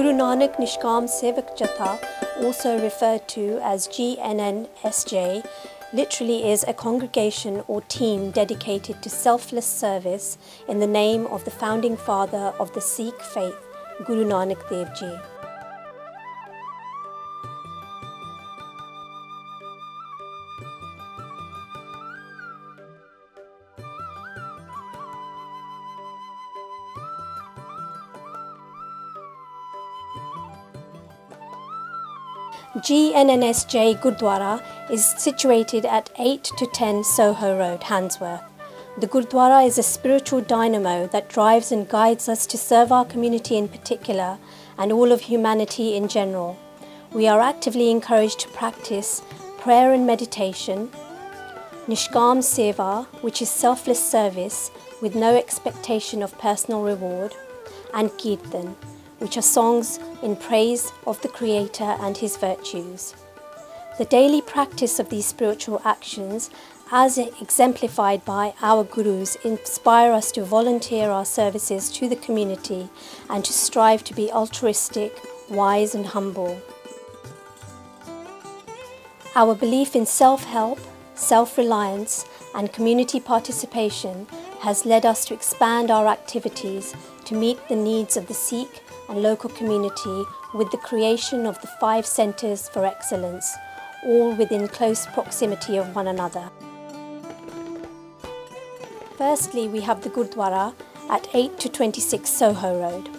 Guru Nanak Nishkam Sevak Jatha, also referred to as GNNSJ, literally is a congregation or team dedicated to selfless service in the name of the founding father of the Sikh faith, Guru Nanak Dev Ji. GNNSJ Gurdwara is situated at 8 to 10 Soho Road, Handsworth. The Gurdwara is a spiritual dynamo that drives and guides us to serve our community in particular and all of humanity in general. We are actively encouraged to practice prayer and meditation, Nishkam Seva, which is selfless service with no expectation of personal reward, and Kirtan, which are songs in praise of the Creator and His virtues. The daily practice of these spiritual actions, as exemplified by our Gurus, inspire us to volunteer our services to the community and to strive to be altruistic, wise and humble. Our belief in self-help, self-reliance and community participation has led us to expand our activities to meet the needs of the Sikh and local community with the creation of the 5 centres for excellence, all within close proximity of one another. Firstly, we have the Gurdwara at 8 to 26 Soho Road.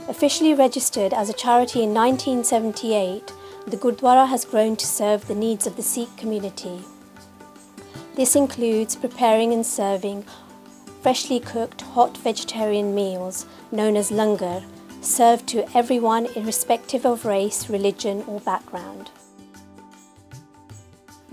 Officially registered as a charity in 1978, the Gurdwara has grown to serve the needs of the Sikh community. This includes preparing and serving freshly cooked hot vegetarian meals known as langar, served to everyone irrespective of race, religion or background.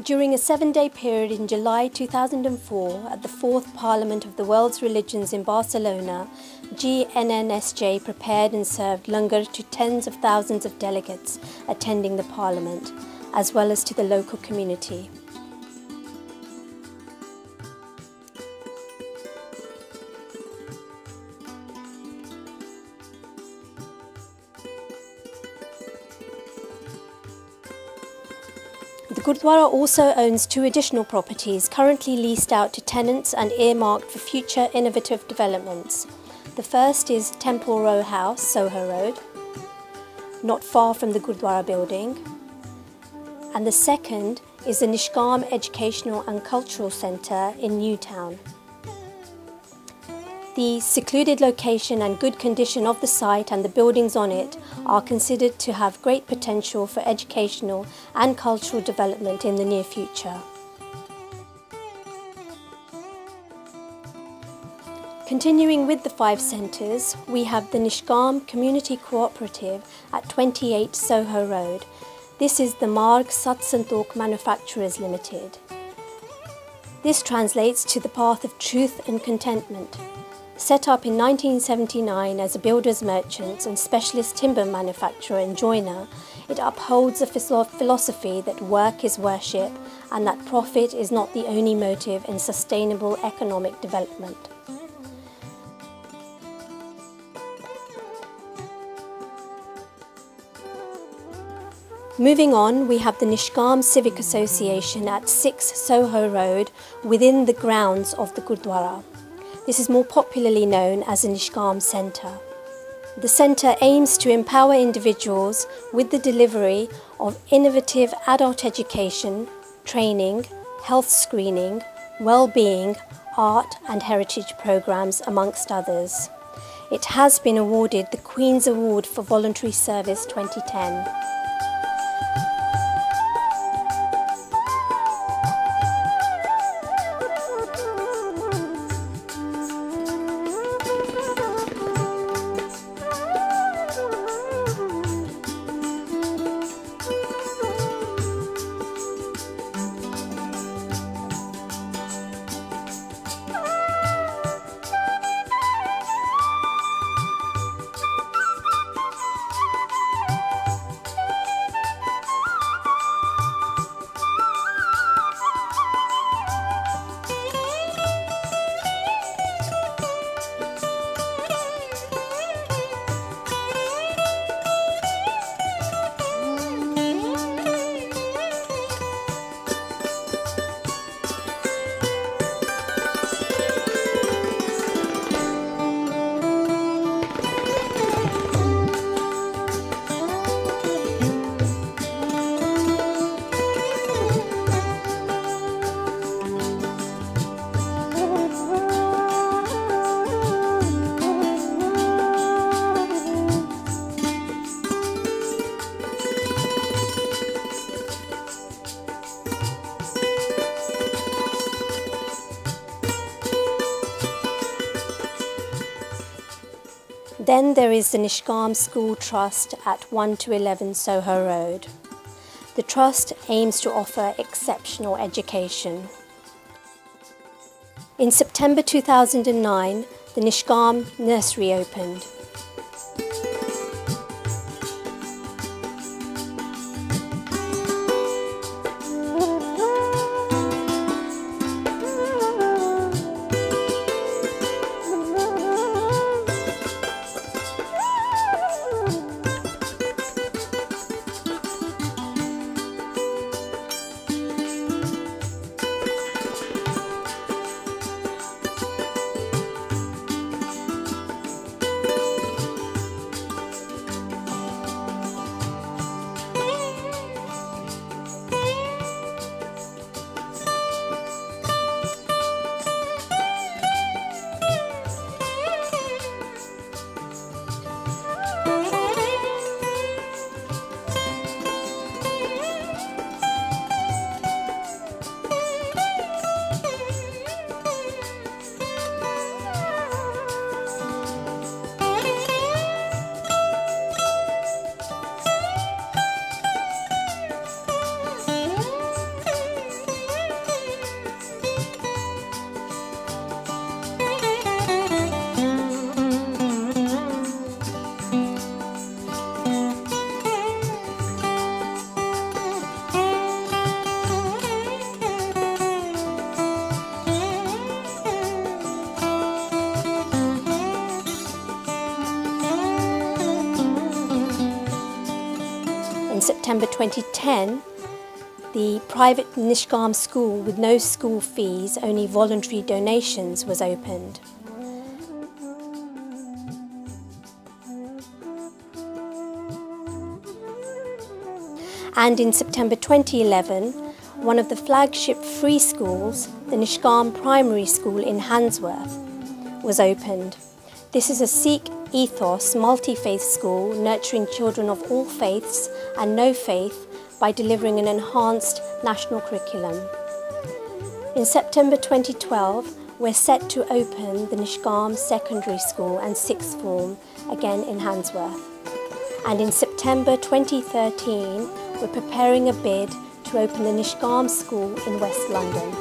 During a 7-day period in July 2004 at the 4th Parliament of the World's Religions in Barcelona, GNNSJ prepared and served langar to tens of thousands of delegates attending the Parliament, as well as to the local community. The Gurdwara also owns 2 additional properties currently leased out to tenants and earmarked for future innovative developments. The first is Temple Row House, Soho Road, not far from the Gurdwara building. And the second is the Nishkam Educational and Cultural Centre in Newtown. The secluded location and good condition of the site and the buildings on it are considered to have great potential for educational and cultural development in the near future. Continuing with the 5 centres, we have the Nishkam Community Cooperative at 28 Soho Road. This is the Marg Sat Santokh Manufacturers Limited. This translates to the path of truth and contentment. Set up in 1979 as a builder's merchant and specialist timber manufacturer and joiner, it upholds a philosophy that work is worship and that profit is not the only motive in sustainable economic development. Moving on, we have the Nishkam Civic Association at 6 Soho Road within the grounds of the Gurdwara. This is more popularly known as the Nishkam Centre. The centre aims to empower individuals with the delivery of innovative adult education, training, health screening, well-being, art and heritage programmes amongst others. It has been awarded the Queen's Award for Voluntary Service 2010. Then there is the Nishkam School Trust at 1 to 11 Soho Road. The Trust aims to offer exceptional education. In September 2009, the Nishkam Nursery opened. In September 2010, the private Nishkam school with no school fees, only voluntary donations, was opened. And in September 2011, one of the flagship free schools, the Nishkam Primary School in Handsworth, was opened. This is a Sikh ethos multi-faith school nurturing children of all faiths and no faith by delivering an enhanced national curriculum. In September 2012, we're set to open the Nishkam Secondary School and Sixth Form again in Handsworth. And in September 2013, we're preparing a bid to open the Nishkam School in West London.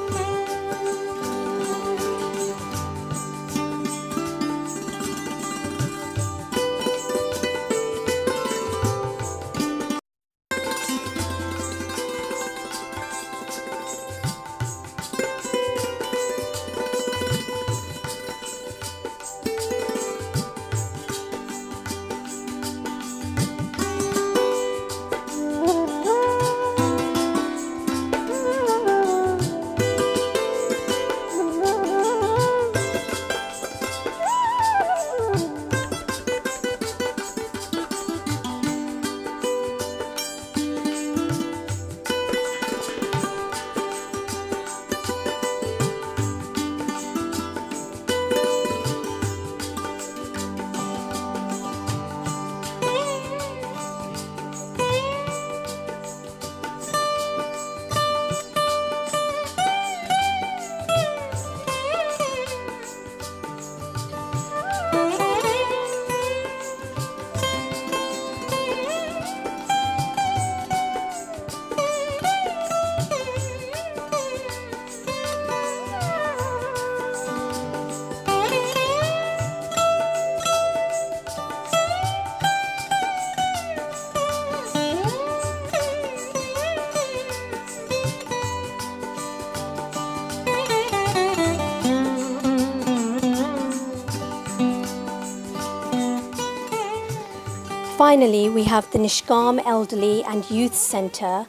Finally, we have the Nishkam Elderly and Youth Centre,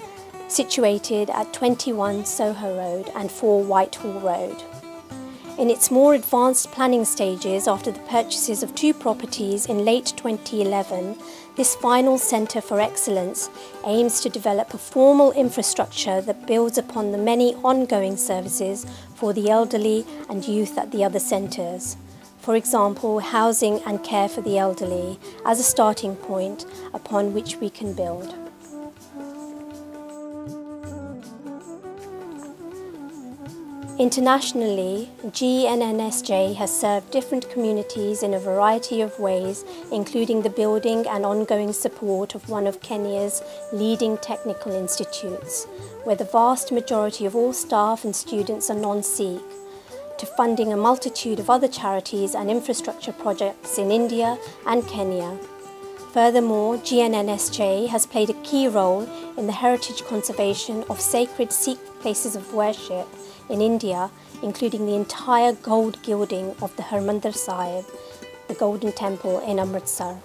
situated at 21 Soho Road and 4 Whitehall Road. In its more advanced planning stages after the purchases of 2 properties in late 2011, this final Centre for Excellence aims to develop a formal infrastructure that builds upon the many ongoing services for the elderly and youth at the other centres. For example, housing and care for the elderly as a starting point upon which we can build. Internationally, GNNSJ has served different communities in a variety of ways, including the building and ongoing support of one of Kenya's leading technical institutes, where the vast majority of all staff and students are non-Sikh, to funding a multitude of other charities and infrastructure projects in India and Kenya. Furthermore, GNNSJ has played a key role in the heritage conservation of sacred Sikh places of worship in India, including the entire gold gilding of the Harmandir Sahib, the Golden Temple in Amritsar.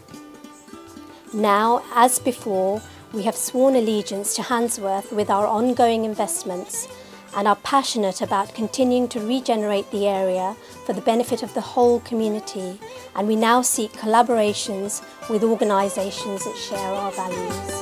Now, as before, we have sworn allegiance to Handsworth with our ongoing investments and are passionate about continuing to regenerate the area for the benefit of the whole community, and we now seek collaborations with organisations that share our values.